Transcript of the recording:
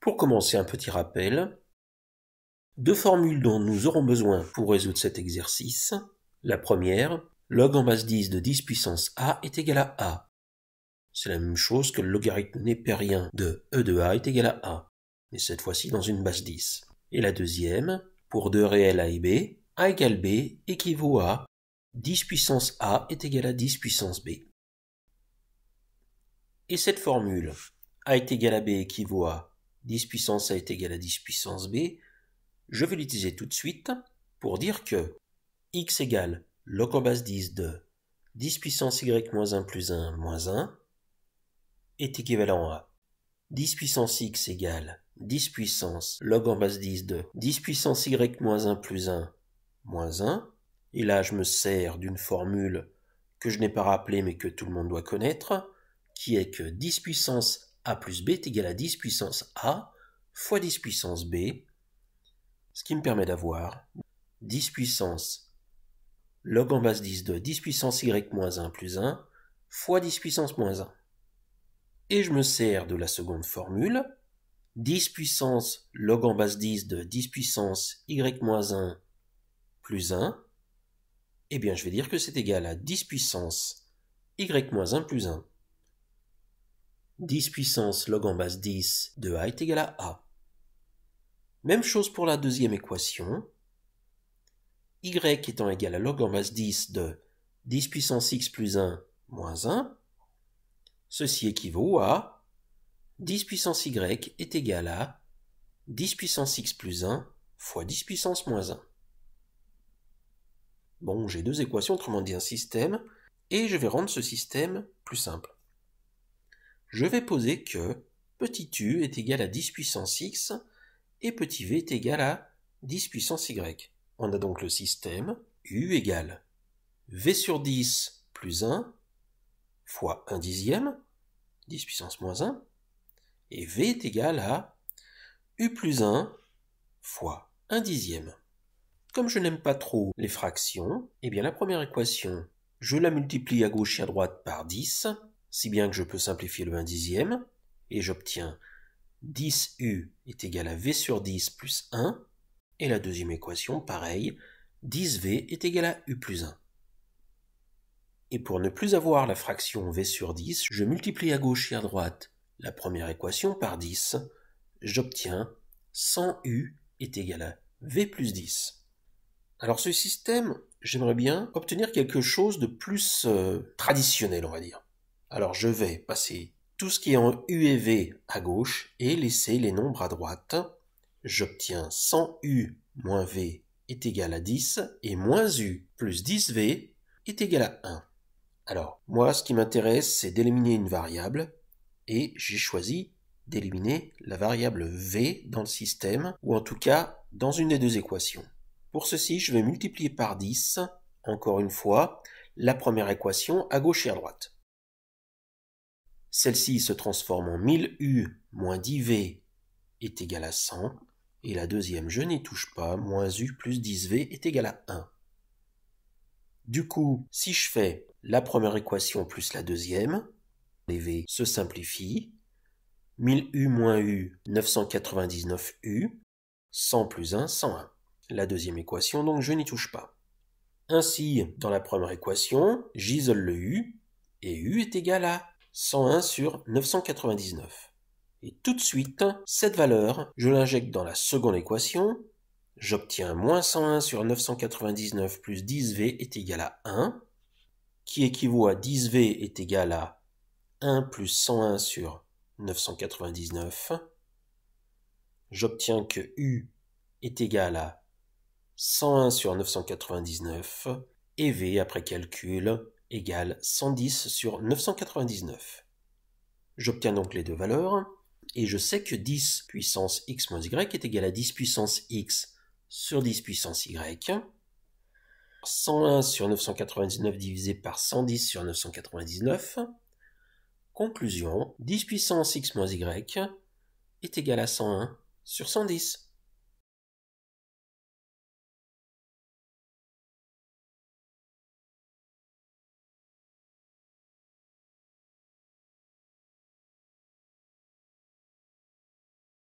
Pour commencer, un petit rappel. Deux formules dont nous aurons besoin pour résoudre cet exercice. La première, log en base 10 de 10 puissance a est égal à a. C'est la même chose que le logarithme népérien de e de a est égal à a, mais cette fois-ci dans une base 10. Et la deuxième, pour deux réels a et b, a égale b équivaut à 10 puissance a est égal à 10 puissance b. Et cette formule, a est égal à b équivaut à 10 puissance a est égal à 10 puissance b, je vais l'utiliser tout de suite pour dire que x égale log en base 10 de 10 puissance y moins 1 plus 1 moins 1 est équivalent à 10 puissance x égale 10 puissance log en base 10 de 10 puissance y moins 1 plus 1 moins 1. Et là, je me sers d'une formule que je n'ai pas rappelée mais que tout le monde doit connaître, qui est que 10 puissance a plus b est égal à 10 puissance a fois 10 puissance b, ce qui me permet d'avoir 10 puissance log en base 10 de 10 puissance y moins 1 plus 1 fois 10 puissance moins 1. Et je me sers de la seconde formule, 10 puissance log en base 10 de 10 puissance y moins 1 plus 1, eh bien je vais dire que c'est égal à 10 puissance y moins 1 plus 1. 10 puissance log en base 10 de a est égal à a. Même chose pour la deuxième équation, y étant égal à log en base 10 de 10 puissance x plus 1 moins 1, ceci équivaut à 10 puissance y est égal à 10 puissance x plus 1 fois 10 puissance moins 1. Bon, j'ai deux équations, autrement dit un système, et je vais rendre ce système plus simple. Je vais poser que petit u est égal à 10 puissance x et petit v est égal à 10 puissance y. On a donc le système u égale v sur 10 plus 1 fois 1 dixième, 10 puissance moins 1, et v est égal à u plus 1 fois 1 dixième. Comme je n'aime pas trop les fractions, eh bien la première équation, je la multiplie à gauche et à droite par 10, si bien que je peux simplifier le 1 dixième, et j'obtiens 10u est égal à v sur 10 plus 1, et la deuxième équation, pareil, 10v est égal à u plus 1. Et pour ne plus avoir la fraction v sur 10, je multiplie à gauche et à droite la première équation par 10, j'obtiens 100u est égal à v plus 10. Alors ce système, j'aimerais bien obtenir quelque chose de plus traditionnel, on va dire. Alors je vais passer tout ce qui est en u et v à gauche et laisser les nombres à droite. J'obtiens 100u moins v est égal à 10 et moins u plus 10v est égal à 1. Alors, moi, ce qui m'intéresse, c'est d'éliminer une variable et j'ai choisi d'éliminer la variable v dans le système, ou en tout cas dans une des deux équations. Pour ceci, je vais multiplier par 10, encore une fois, la première équation à gauche et à droite. Celle-ci se transforme en 1000u moins 10v est égal à 100, et la deuxième, je n'y touche pas, moins u plus 10v est égal à 1. Du coup, si je fais la première équation plus la deuxième, les v se simplifient, 1000u moins u, 999u, 100 plus 1, 101. La deuxième équation, donc je n'y touche pas. Ainsi, dans la première équation, j'isole le u, et u est égal à 101 sur 999. Et tout de suite, cette valeur, je l'injecte dans la seconde équation, j'obtiens moins 101 sur 999 plus 10v est égal à 1, qui équivaut à 10v est égal à 1 plus 101 sur 999. J'obtiens que u est égal à 101 sur 999 et v après calcul égale 110 sur 999. J'obtiens donc les deux valeurs et je sais que 10 puissance x moins y est égal à 10 puissance x sur 10 puissance y. 101 sur 999 divisé par 110 sur 999. Conclusion, 10 puissance x moins y est égal à 101 sur 110.